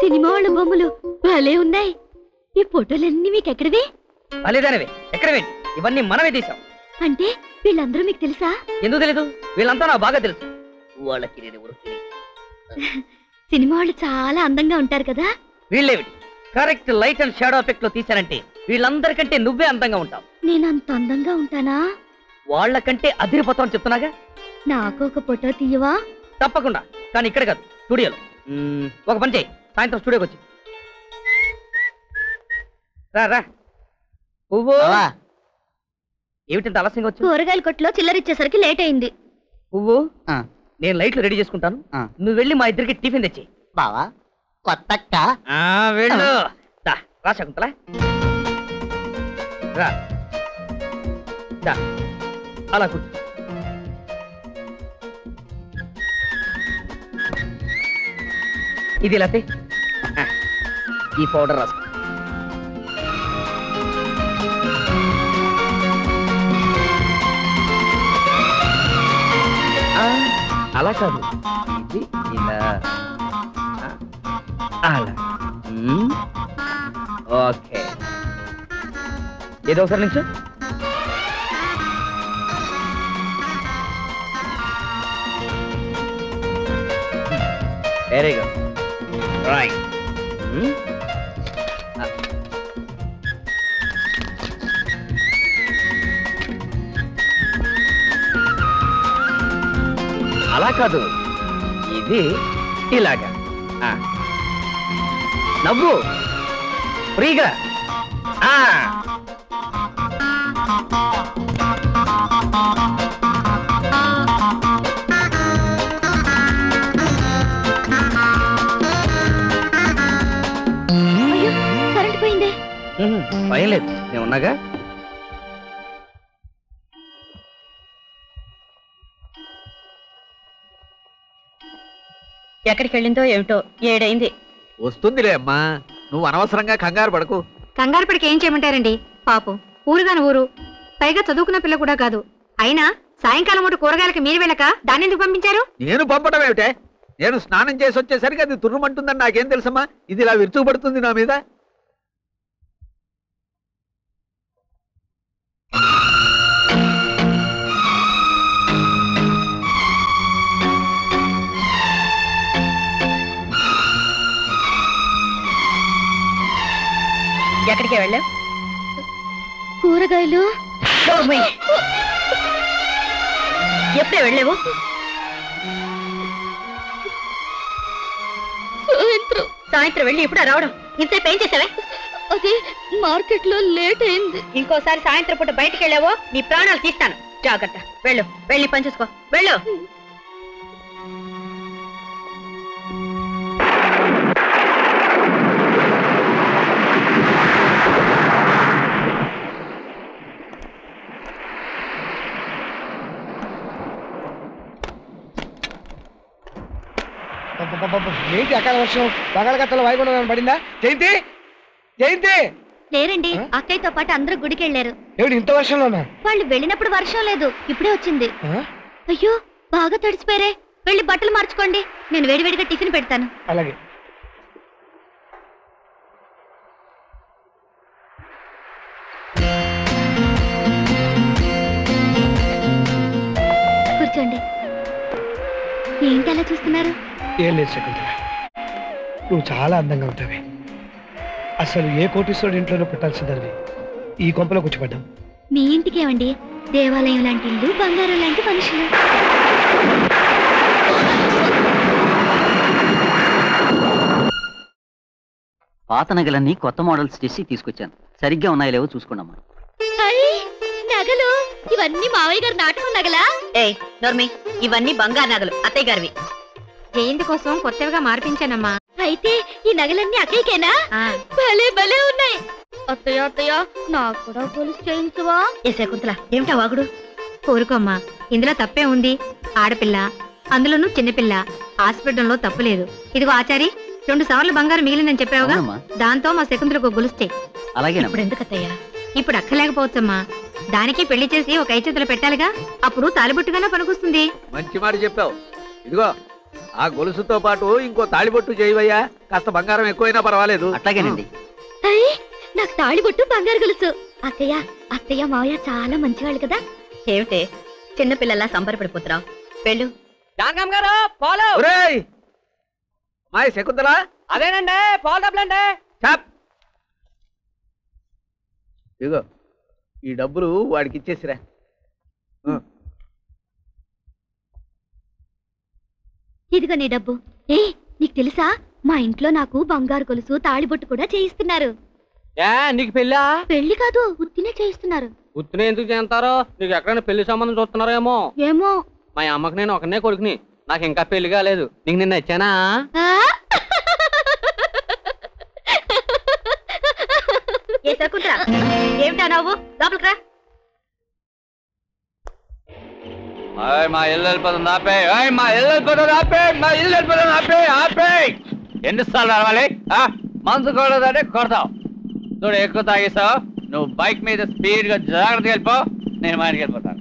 Cinema వాళ్ళ బొమ్మలు భలే ఉన్నాయి. ఈ ఫోటోలన్నీ మీకెక్కడవే? భలేదానవే, ఎక్కడవే? ఇవన్నీ మనమే తీసాం. అంటే వీళ్ళందరూ మీకు తెలుసా? ఎందుకు తెలీదు? వీళ్ళంతా నాకు బాగా తెలుసు. వాళ్ళకి నేను ఎవరు తెలియదు. సినిమా వాళ్ళు చాలా అందంగా ఉంటారు కదా? వీళ్ళేమిటి, correct light and shadow effect లో తీశారంటే వీళ్ళందరికంటే నువ్వే అందంగా ఉంటావు. నేను అంత అందంగా ఉంటానా? వాళ్ళకంటే అదిరిపోతావు అని చెప్తున్నాగా. నాకు ఒక ఫోటో తీయవా? తప్పకుండా, కానీ ఇక్కడ కాదు, స్టూడియోలో. ఒక పని చేయి, సాయంత్రం స్టూడియోకి వచ్చి రా రా. పువ్వు ఏమిటింత ఆలస్యంగా వచ్చు? కూరగాయల కొట్లో చిల్లరిచ్చేసరికి లేట్ అయింది. పువ్వు, నేను లైట్లు రెడీ చేసుకుంటాను, నువ్వు వెళ్ళి మా ఇద్దరికి టిఫిన్ తెచ్చి. బావా కొత్తక్క వెళ్ళు. రా శకుంతల, రా. అలా కూర్చో. ఇది లతే, ఈ పౌడర్ రాసు. అలా కాదు, ఇది ఇలా అలా. ఓకే, ఏదో ఒకసారి నుంచి వెరీ గుడ్, రైట్. అలా కాదు, ఇది ఇలాగా. నవ్వు ఫ్రీగా. కరెంట్ పోయింది. భయం లేదు, నేను ఉన్నాగా. ఎక్కడికి వెళ్ళిందో ఏమిటో, 7 అయింది. వస్తుందిలే అమ్మా, నువ్వు అనవసరంగా కంగారు పడకు. కంగారు పడికి ఏం చేయమంటారండి? పాపం ఊరుగాని ఊరు, పైగా చదువుకున్న పిల్ల కూడా కాదు. అయినా సాయంకాలం ఒకటి కూరగాయలకి మీరు వెళ్ళక దాన్ని ఎందుకు పంపించారు? నేను పంపడం ఏమిటే? నేను స్నానం చేసి వచ్చేసరికి అది తుర్రుమంటుందని నాకేం తెలుసమ్మా? ఇది ఇలా విరుచుకుపడుతుంది నా మీద. ఎక్కడికి వెళ్ళావు? కూరగాయలు. ఎప్పుడే వెళ్ళావు? సాయంత్రం వెళ్ళి ఇప్పుడు రావడం ఇంతసేపు ఏం చేసావే? అది మార్కెట్ లో లేట్ అయింది. ఇంకోసారి సాయంత్రం పూట బయటికి వెళ్ళావో నీ ప్రాణాలు తీస్తాను. జాగ్రత్త, వెళ్ళు, వెళ్ళి పని చూసుకో, వెళ్ళు. ఏంటి అకాల వర్షం? పగలగత్తలో వాయుగుండం పడిందా? జయంతి, జయంతి! లేరండి, అక్కయ్యతో పాటు అందరూ గుడికి వెళ్ళారు. ఏమిటి ఇంత వర్షంలోనా? వాళ్ళు వెళ్ళినప్పుడు వర్షం లేదు, ఇప్పుడే వచ్చింది. అయ్యో, బాగా తడిసిపోయారే. వెళ్ళి బట్టలు మార్చుకోండి, నేను వేడివేడిగా టిఫిన్ పెడతాను. అలాగే. కూర్చోండి. ఏంటి అలా చూస్తున్నారు? ఏం లేదు శకుంతల, నువ్వు చాలా అందంగా ఉంటావే. అసలు ఏ కోటీశ్వరుడు ఇంట్లోనూ పెట్టాల్సిందని ఈ కొంపలో కూర్చోబడ్డావు. మీ ఇంటికేమండి, దేవాలయం లాంటి ఇల్లు, బంగారం లాంటి మనుషులు. పాత నగలన్నీ కొత్త మోడల్స్ చేసి తీసుకొచ్చాను, సరిగ్గా ఉన్నాయో లేవో చూసుకోండమ్మా. నగలు ఇవన్నీ మావయ్య గారు నాటకం నగలా? ఏయ్ నోర్మి, ఇవన్నీ బంగారు నగలు, అత్తయ్య గారివి. జయంతి కోసం కొత్తవిగా మార్పించానమ్మా. అయితే ఈ నగలన్నీ అక్కయ్యకేనా? భలే భలే ఉన్నాయి. అత్తయ్య అత్తయ్య, నాకు కూడా గొలుసు చేయించువా? ఏ శకుంతల, ఏమిటా వాగుడు? కోరుకోమ్మా, ఇందులో తప్పే ఉంది. ఆడపిల్ల, అందులోనూ చిన్నపిల్ల, హాస్పిటల్లో తప్పు లేదు. ఇదిగో ఆచారి, 2 సార్లు బంగారం మిగిలిందని చెప్పావుగా, దాంతో మా శకుంతలకు గొలుస్తే. అలాగే. ఇప్పుడు ఎందుకత్తయ్యా? ఇప్పుడు అక్కలేకపోవచ్చమ్మా, దానికి పెళ్లి చేసి ఒక 5 చేతులు పెట్టాలిగా, అప్పుడు తాలిబొట్టుగానే పనికొస్తుంది. మంచి మాట చెప్పావు. ఇదిగో ఆ గొలుసుతో పాటు ఇంకో తాళిబొట్టు చేయవయ్యా. కాస్త బంగారం ఎక్కువైనా పర్వాలేదు. అట్లాగేనండి. నాకు తాళిబొట్టు బంగారు గొలుసు. అత్తయ్య అత్తయ్య మావయ్య చాలా మంచివాళ్ళు కదా. ఏమిటే చిన్నపిల్లలా సంబరపడిపోతున్నావు? వెళ్ళు. గారు పాలు. ఒరేయ్ మాయ శకుంతలా, అదేనండి పాలు డబ్బులండి. చాప్. ఇదిగో ఈ డబ్బులు వాడికి ఇచ్చేసిరా. ఇదిగో నీ డబ్బు. నీకు తెలుసా మా ఇంట్లో నాకు బంగారు గొలుసు తాళిబొట్టు కూడా చేయిస్తున్నారు. నీకు పెళ్ళా? పెళ్లి కాదు, ఉత్తినే చేయిస్తున్నారు. ఉత్తినే ఎందుకు చేస్తారో? నీకు ఎక్కడైనా పెళ్లి సంబంధం చూస్తున్నారో ఏమో. ఏమో. మా అమ్మకి నేను ఒకనే కొడుకుని, నాకు ఇంకా పెళ్లి కాలేదు. నీకు నిన్న వచ్చానా? ఏమిటా నవ్వు? లోపలికి రా. మా ఇల్లు వెళ్ళిపోతుంది ఆపే. మా ఇల్లు వెళ్ళిపోతుంది ఆపే. మా ఇల్లు వెళ్ళిపోతుంది ఆపే. ఆపే ఎన్నిసార్లు రావాలి? మనసు కొడదంటే కొడతావు. చూడు ఎక్కువ తాగేస్తావు. నువ్వు బైక్ మీద స్పీడ్ గా జాగ్రత్తగా వెళ్ళిపో. నేను మా ఇంటికి వెళ్ళిపోతాను.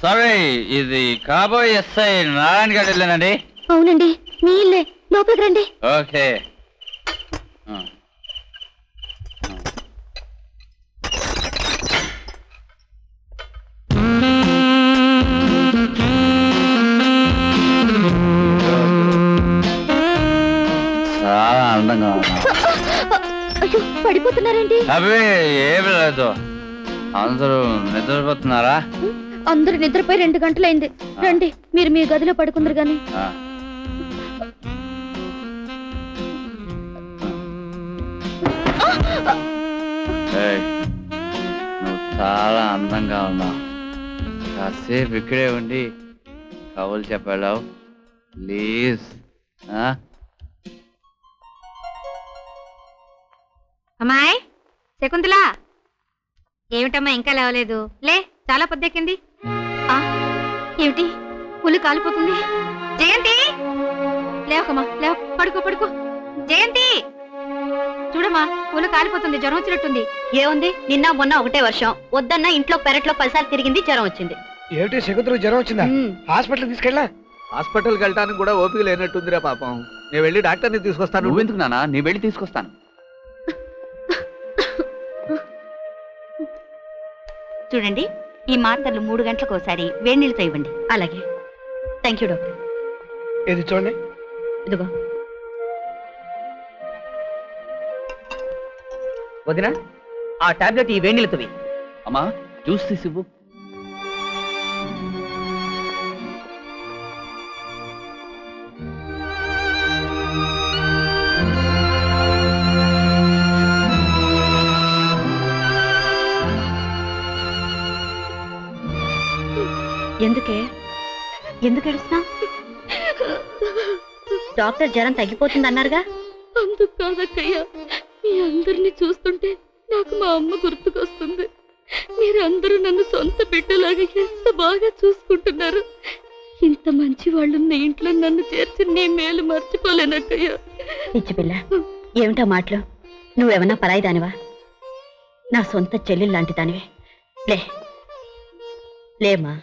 సరే, ఇది కాబోయే ఎస్ఐ నారాయణ గారి ఇల్లేనండి? అవునండి, మీ ఇల్లే. లోపలికి రండి. ఓకే. చాలా అందంగా ఉన్నా. అయ్యో, పడిపోతున్నారండి. అవి ఏమి లేదు. అందరూ నిద్రపోతున్నారా? అందరూ నిద్రపోయి 2 గంటలైంది. రండి, మీరు మీ గదిలో పడుకుందరు గాని. నువ్వు చాలా అందంగా ఉన్నావు. కాసేపు ఇక్కడే ఉండి కవులు చెప్పావు ప్లీజ్. అమ్మాయి శకుంతలా, ఏమిటమ్మా ఇంకా లేవలేదు? లే, చాలా పొద్దెక్కింది. ఏమిటి పులి కాలిపోతుంది? జయంతి లేవకమ్మా, లేవ. పడుకో పడుకో. జయంతి చూడమ్మా, పులి కాలిపోతుంది. జ్వరం వచ్చినట్టుంది. ఏముంది, నిన్న మొన్న ఒకటే వర్షం. వద్దన్న ఇంట్లో పెరట్లో 10 సార్లు తిరిగింది, జ్వరం వచ్చింది. ఏమిటి శకుంతలకు జ్వరం వచ్చిందా? హాస్పిటల్ తీసుకెళ్ళా? హాస్పిటల్కి వెళ్ళడానికి కూడా ఓపిక లేనట్టుందిరా పాపం. నేను వెళ్ళి డాక్టర్ని తీసుకొస్తాను. నువ్వెందుకు నాన్న? నీ వెళ్ళి తీసుకొస్తాను. చూడండి, ఈ మాత్రలు 3 గంటలకు ఒకసారి వేడి నీళ్ళతో ఇవ్వండి. అలాగే. Thank you doctor. ఇది చూడండి. ఇదిగో. వదినా, ఆ టాబ్లెట్ ఈ వేడి నీళ్ళతో. అమ్మా జ్యూస్ తీసివ్వు. ఎందుకు ఏడుస్తున్నావు? డాక్టర్ జ్వరం తగ్గిపోతుందన్నారుగా. అందుకు కాదక్కయ్యా, మీ అందరినీ చూస్తుంటే నాకు మా అమ్మ గుర్తుకొస్తుంది. మీరందరూ నన్ను సొంత బిడ్డలాగా ఎంత బాగా చూసుకుంటున్నారు. ఇంత మంచి వాళ్ళున్న ఇంట్లో నన్ను చేర్చి నీ మేలు మర్చిపోలేనక్కయ్యా. పిచ్చి పిల్ల, ఏమిటా మాటలు? నువ్వేమన్నా పరాయిదానివా? నా సొంత చెల్లెలు లాంటి దానివే. లేమా,